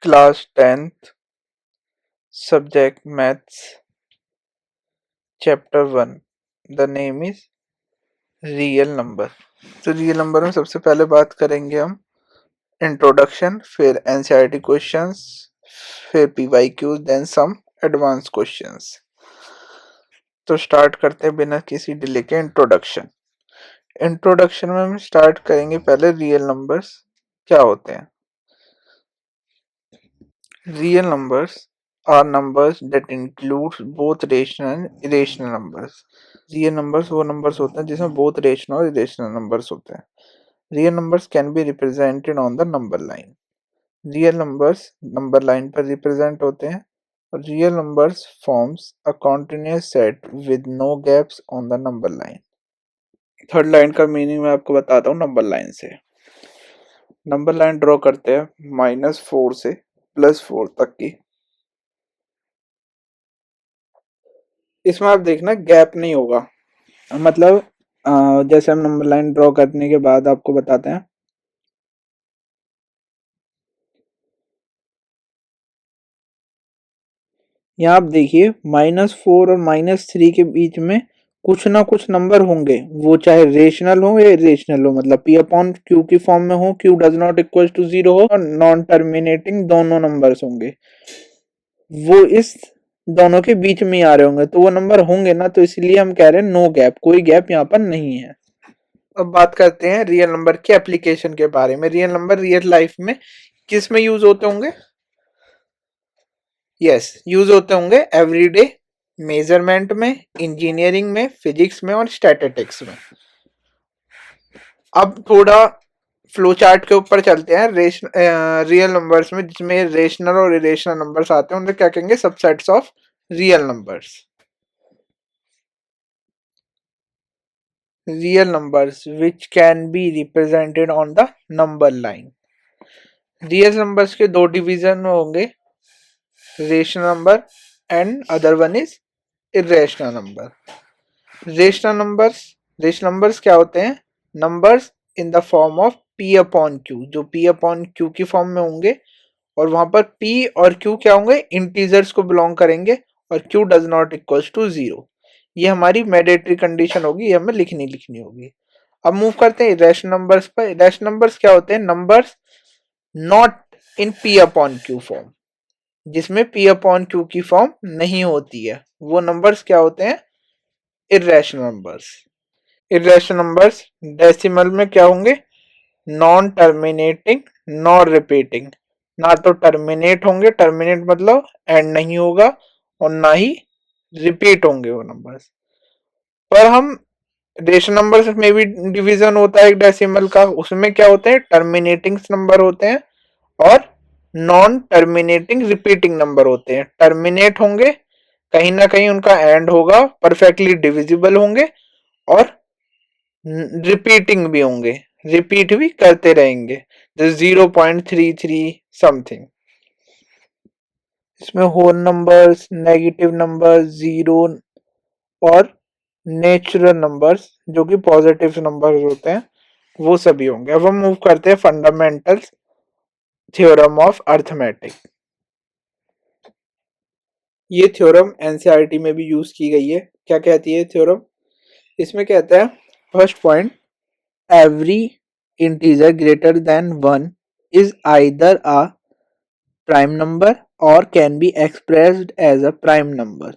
Class 10th, Subject Maths, Chapter 1. The name is Real Number. तो real number में सबसे पहले बात करेंगे हम इंट्रोडक्शन, फिर एनसीईआरटी क्वेश्चंस, फिर PYQs, then some advance questions. तो स्टार्ट करते हैं बिना किसी डिले के इंट्रोडक्शन में हम स्टार्ट करेंगे पहले रियल नंबर्स क्या होते हैं। Real numbers are numbers that includes both rational and irrational numbers. Real numbers वो नंबर्स होते हैं जिसमें बोथ रेशनल और इरेशनल नंबर्स होते हैं। Real numbers can be represented on the number line. Real numbers number line पर represent होते हैं और real numbers forms a continuous set with no gaps on the number line. Third line का meaning मैं आपको बताता हूँ नंबर लाइन से। नंबर लाइन ड्रॉ करते हैं -4 से +4 तक की। इसमें आप देखना गैप नहीं होगा, मतलब जैसे हम नंबर लाइन ड्रॉ करने के बाद आपको बताते हैं। यहाँ आप देखिए -4 और -3 के बीच में कुछ ना कुछ नंबर होंगे, वो चाहे रेशनल हो या इरेशनल हो, मतलब p अपॉन q की फॉर्म में हो, q does not equal to 0 हो, और नॉन टर्मिनेटिंग दोनों नंबर्स होंगे, वो इस दोनों के बीच में आ रहे होंगे, तो वो नंबर होंगे ना, तो इसलिए हम कह रहे हैं नो गैप, कोई गैप यहाँ पर नहीं है। अब बात करते हैं रियल नंबर के एप्लीकेशन के बारे में। रियल नंबर रियल लाइफ में किस में यूज होते होंगे? यूज होते होंगे एवरीडे मेजरमेंट में, इंजीनियरिंग में, फिजिक्स में और स्टैटिस्टिक्स में। अब थोड़ा फ्लो चार्ट के ऊपर चलते हैं। रियल नंबर्स में जिसमें रेशनल और इरेशनल नंबर्स आते हैं उन्हें क्या कहेंगे? Subsets of real numbers. Real numbers which can be represented on the number line. Real numbers के दो डिवीजन होंगे, rational number and other one is irrational number. Rational numbers क्या होते हैं? Numbers in the form of p upon q, जो p upon q की form में होंगे, और वहां पर p और q क्या होंगे? इंटीजर्स को बिलोंग करेंगे, और q does not equals to 0। ये हमारी मैंडेटरी कंडीशन होगी, ये हमें लिखनी होगी। अब मूव करते हैं इरेशनल नंबर्स पर। इरेशनल नंबर्स क्या होते हैं? Numbers not in p upon q form, जिसमें p अपॉन q की फॉर्म नहीं होती है, वो नंबर्स क्या होते हैं? Irrational numbers. Irrational numbers decimal में क्या होंगे? Non terminating, non repeating. ना तो टर्मिनेट होंगे, टर्मिनेट मतलब एंड नहीं होगा, और ना ही रिपीट होंगे वो नंबर्स। पर हम रेशनल नंबर्स में भी डिवीजन होता है एक डेसिमल का, उसमें क्या होते हैं? टर्मिनेटिंग नंबर होते हैं और नॉन टर्मिनेटिंग रिपीटिंग नंबर होते हैं। टर्मिनेट होंगे, कहीं ना कहीं उनका एंड होगा, परफेक्टली डिविजिबल होंगे, और रिपीटिंग भी होंगे, रिपीट भी करते रहेंगे, जैसे 0.33 समथिंग। इसमें whole numbers, negative numbers, zero और नेचुरल नंबर्स जो कि पॉजिटिव नंबर्स होते हैं, वो सभी होंगे। अब हम मूव करते हैं फंडामेंटल्स थ्योरम ऑफ अर्थमेटिक। ये थ्योरम एनसीईआरटी में भी यूज की गई है। क्या कहती है थ्योरम? इसमें कहता है, first point, every integer greater than 1 is either a prime number or can be expressed as a prime number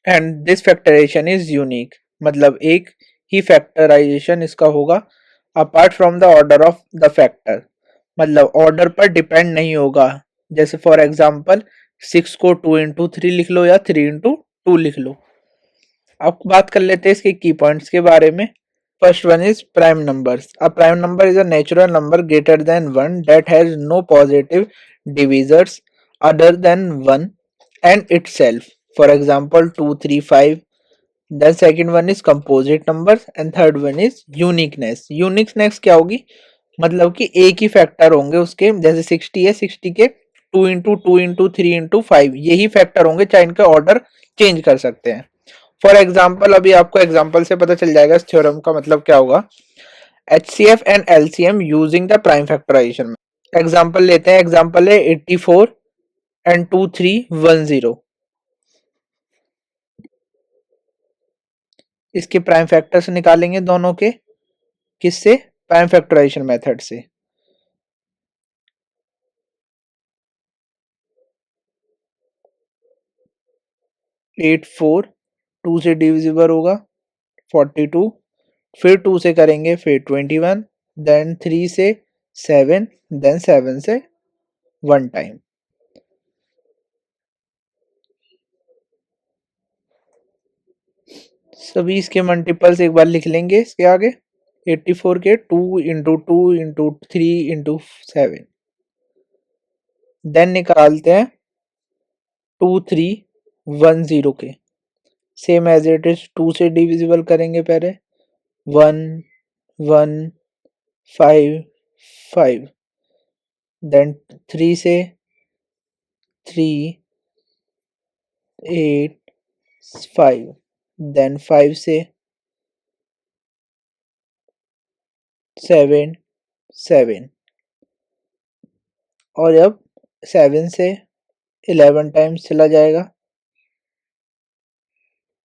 and this factorization is unique। मतलब एक ही फैक्टराइजेशन इसका होगा apart from the order of the factor, मतलब order पर depend नहीं होगा। जैसे for example 6 को 2 into 3 लिख लो या 3 into 2 लिख लो। अब बात कर लेते हैं इसके की पॉइंट्स के बारे में। First one is prime numbers. A prime number is a natural number greater than 1 that has no positive divisors other than 1 and itself. For example, 2, 3, 5. Then second one is composite numbers and third one is uniqueness. Uniqueness क्या होगी? मतलब कि एक ही factor होंगे उसके, जैसे 60 है, 60 के 2 into 2 into 3 into 5 यही फैक्टर होंगे, चाहे इनका ऑर्डर चेंज कर सकते हैं। फॉर एग्जाम्पल, अभी आपको एग्जाम्पल से पता चल जाएगा इस थ्योरम का मतलब क्या होगा। HCF and LCM using the prime factorization. Example लेते हैं, एग्जाम्पल है 84 एंड 2310। इसके प्राइम फैक्टर्स निकालेंगे दोनों के, किससे? प्राइम फैक्टराइजेशन मेथड से। 84 2 से डिविजिबल होगा 42, फिर 2 से करेंगे, फिर 21, देन 3 से 7, देन 7 से 1 टाइम। सभी इसके मल्टीपल्स एक बार लिख लेंगे इसके आगे। 84 के 2 इंटू 2 इंटू 3 इंटू 7, देन निकालते हैं 2310 के। सेम एज इट इज 2 से डिविजिबल करेंगे पहले, 1 1 5 5, देन 3 से 3 8 5, देन 5 से 7 7, और अब 7 से 11 टाइम्स चला जाएगा,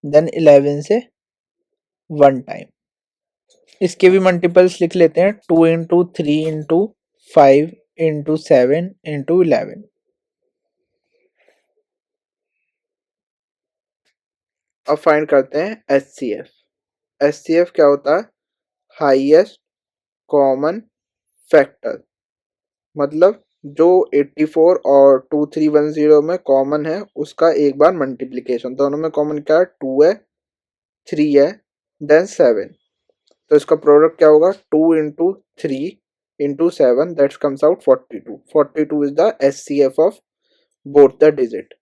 देन 11 से 1 टाइम। इसके भी मल्टीपल्स लिख लेते हैं, 2 इंटू 3 इंटू 5 इंटू 7 इंटू 11। अब फाइंड करते हैं HCF। HCF क्या होता है? हाईएस्ट कॉमन फैक्टर, मतलब जो 84 और 2310 में कॉमन है उसका एक बार मल्टीप्लिकेशन। दोनों में कॉमन क्या है? 2 है, 3 है, देन 7। तो इसका प्रोडक्ट क्या होगा? 2 into 3 into 7, that comes out 42। 42 is the HCF of both the digit.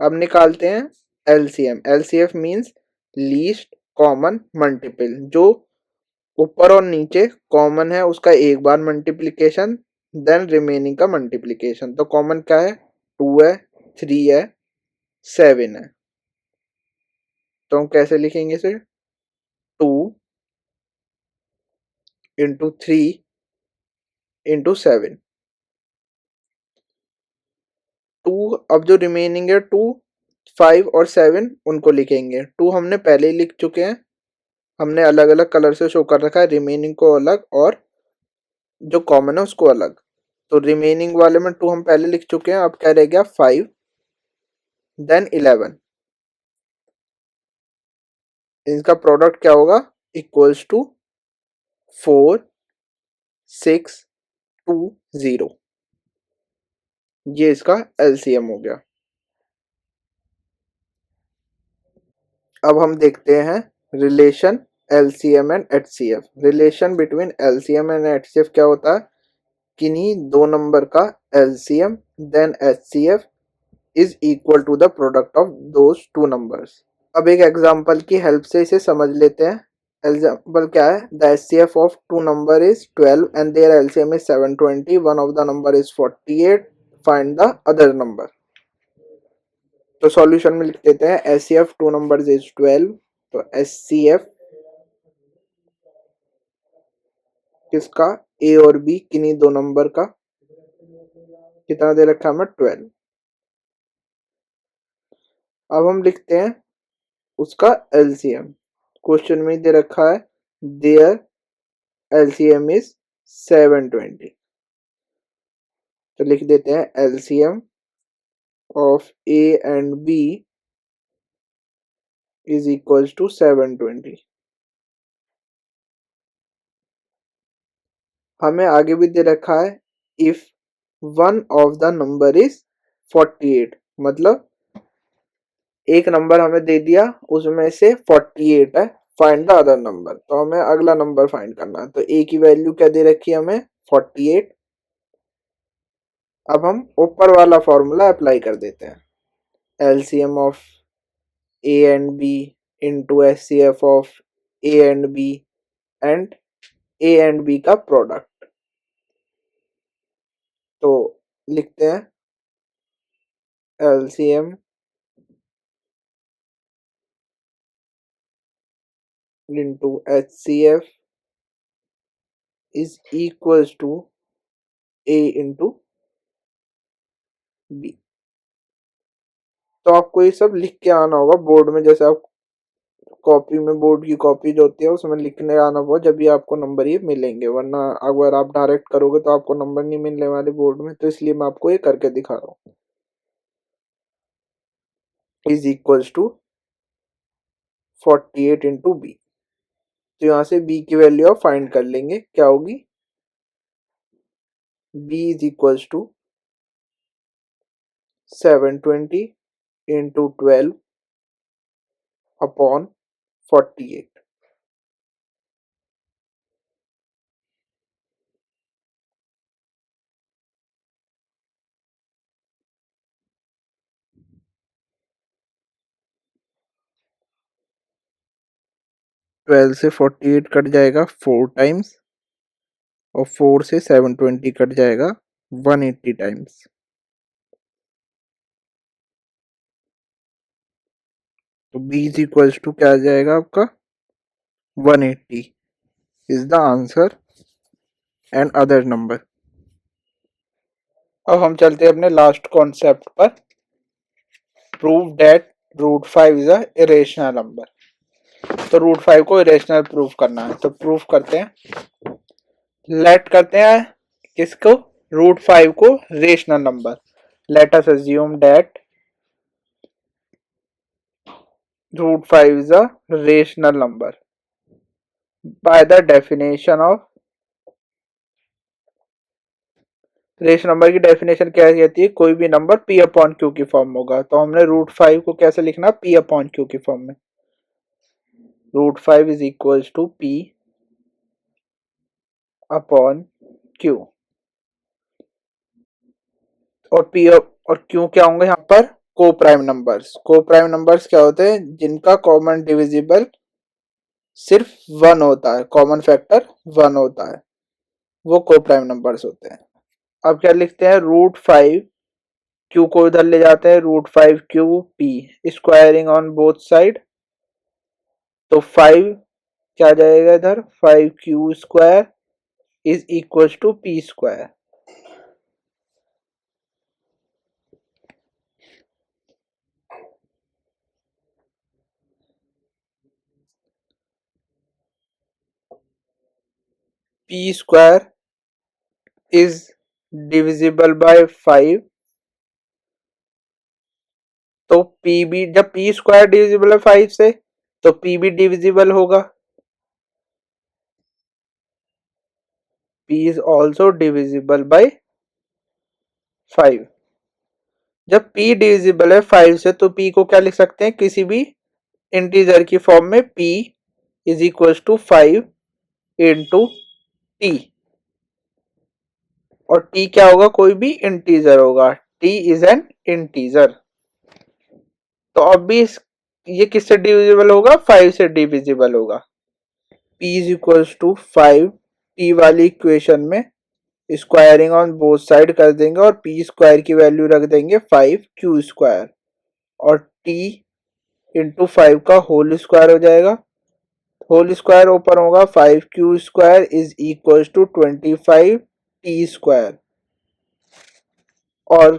अब निकालते हैं LCM। LCF means least common multiple, जो ऊपर और नीचे कॉमन है उसका एक बार मल्टीप्लिकेशन, देन रिमेनिंग का मल्टीप्लिकेशन। तो कॉमन क्या है? 2 है, 3 है, 7 है। तो हम कैसे लिखेंगे इसे? 2 इंटू 3 इंटू 7। 2, अब जो रिमेनिंग है 2, 5 और 7 उनको लिखेंगे। 2 हमने पहले ही लिख चुके हैं, हमने अलग अलग कलर से शो कर रखा है, रिमेनिंग को अलग और जो कॉमन है उसको अलग। तो रिमेनिंग वाले में 2 हम पहले लिख चुके हैं, अब क्या रह गया? 5, देन 11। इनका प्रोडक्ट क्या होगा? Equals to 4620। ये इसका LCM हो गया। अब हम देखते हैं relation LCM and HCF। Relation between LCM and HCF क्या होता है? किन्हीं दो नंबर का LCM then HCF is equal to the product of those two numbers. अब एक एग्जांपल की हेल्प से इसे समझ लेते हैं। एग्जांपल क्या है? The HCF of two number is 12 and their LCM is 720, one of the number is 48, find the other number. तो सॉल्यूशन में लिख देते हैं HCF टू नंबर्स इज 12। तो HCF किसका? A और B किन्हीं दो नंबर का, कितना दे रखा है हमें? 12। अब हम लिखते हैं उसका LCM। क्वेश्चन में दे रखा है देयर LCM इज 720। तो लिख देते हैं LCM of A and B is equals to 720। हमें आगे भी दे रखा है if one of the number is 48, मतलब एक नंबर हमें दे दिया उसमें से 48 है, फाइंड द अदर नंबर। तो हमें अगला नंबर फाइंड करना है। तो A की वैल्यू क्या दे रखी है हमें? 48। अब हम ऊपर वाला फॉर्मूला अप्लाई कर देते हैं। LCM of A and B into HCF of A and B and A and B का प्रोडक्ट। तो लिखते हैं LCM into HCF is equals to A into B। तो आपको ये सब लिख के आना होगा बोर्ड में, जैसे आप कॉपी में, बोर्ड की कॉपी जो होती है उसमें लिखने आना होगा, जब भी आपको नंबर ये मिलेंगे, वरना अगर आप डायरेक्ट करोगे तो आपको नंबर नहीं मिलने वाले बोर्ड में, तो इसलिए मैं आपको ये करके दिखा रहा हूँ। Is equals to 48 into B. तो यहाँ से बी की वैल्यू आप फाइंड कर लेंगे, क्या होगी, B is equals to 720 into 12 upon 48। 12 से 48 कट जाएगा 4 टाइम्स, और 4 से 720 कट जाएगा 180 टाइम्स। तो b इज इक्वल्स टू क्या आ जाएगा आपका, 180 is the answer and other number. अब हम चलते हैं अपने लास्ट कॉन्सेप्ट पर, prove that root 5 is a irrational number. तो रूट 5 को इरेशनल प्रूव करना है, तो प्रूव करते हैं। लेट करते हैं किसको, रूट 5 को rational number. Let us assume that root 5 is a rational number. By the definition of rational number की डेफिनेशन क्या कहती है, कोई भी नंबर p अपॉन क्यू की फॉर्म होगा। तो हमने रूट 5 को कैसे लिखना, p अपॉन क्यू की फॉर्म में। Root 5 is equals to p upon q। और p और q क्या होंगे यहाँ पर, को प्राइम नंबर्स। को प्राइम नंबर्स क्या होते हैं, जिनका कॉमन डिविजिबल सिर्फ 1 होता है, कॉमन फैक्टर 1 होता है, वो को प्राइम नंबर्स होते हैं। अब क्या लिखते हैं, रूट 5 क्यू को इधर ले जाते हैं, root 5 Q P, squaring on both side. तो 5 क्या जाएगा इधर, 5 Q square is equal to P square. P square is divisible by 5। तो पी भी, जब पी स्क्वायर डिविजिबल है 5 से, तो पी भी डिविजिबल होगा, P is also divisible by 5। जब p डिविजिबल है 5 से, तो p को क्या लिख सकते हैं, किसी भी इंटीजर की फॉर्म में, p is equal to 5 into T. और t क्या होगा, कोई भी इंटीजर होगा, t इज एन इंटीजर। तो अब भी ये किससे डिविजिबल होगा, 5 से डिविजिबल होगा। p is equal to 5, t वाली इक्वेशन में स्क्वायरिंग ऑन बोथ साइड कर देंगे, और p स्क्वायर की वैल्यू रख देंगे 5 q स्क्वायर, और t इंटू 5 का होल स्क्वायर हो जाएगा। होल स्क्वायर ऊपर होगा, 5 Q square is equal to 25 t square, और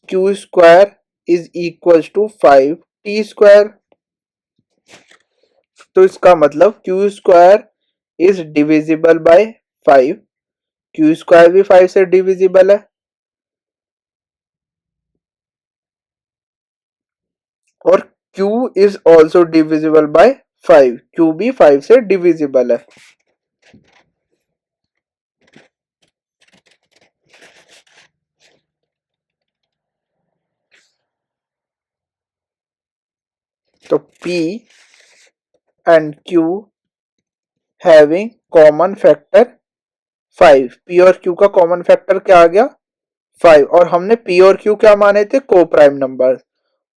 q square is equal to 5 t square. तो इसका मतलब q square is divisible by 5, Q square भी 5 से डिविजिबल है, और q is also divisible by 5, q भी 5 से डिविजिबल है। तो p and q having common factor 5, p और q का कॉमन फैक्टर क्या आ गया, 5। और हमने p और q क्या माने थे, को प्राइम नंबर्स।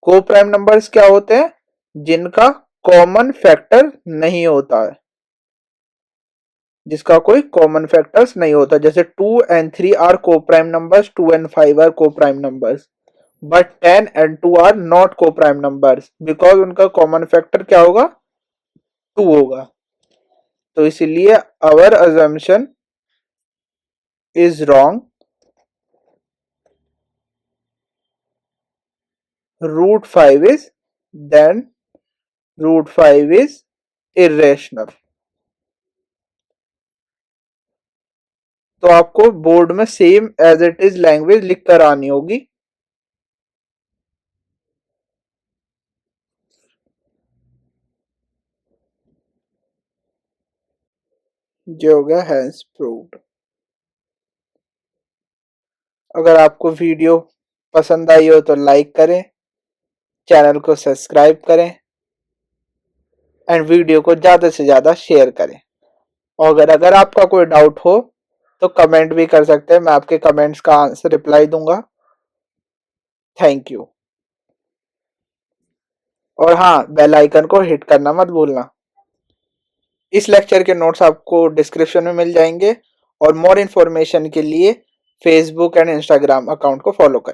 को प्राइम नंबर्स क्या होते हैं, जिनका कॉमन फैक्टर नहीं होता है, जिसका कोई कॉमन फैक्टर्स नहीं होता। जैसे 2 and 3 are co prime numbers, 2 and 5 are co prime numbers, but 10 and 2 are not co prime numbers, because उनका कॉमन फैक्टर क्या होगा, 2 होगा। तो इसीलिए our assumption is wrong, root 5 is then root 5 is irrational. तो आपको बोर्ड में same as it is language लिख कर आनी होगी। जो हो गया हैंस प्रूव्ड। अगर आपको वीडियो पसंद आई हो तो लाइक करें, चैनल को सब्सक्राइब करें एंड वीडियो को ज़्यादा से ज़्यादा शेयर करें। और अगर आपका कोई डाउट हो तो कमेंट भी कर सकते हैं, मैं आपके कमेंट्स का आंसर रिप्लाई दूंगा। Thank you. और हाँ, बेल आइकन को हिट करना मत भूलना। इस लेक्चर के नोट्स आपको डिस्क्रिप्शन में मिल जाएंगे और मोर इन्फॉर्मेशन के लिए फेसबुक एंड इंस्टाग्राम अकाउंट को फॉलो करें।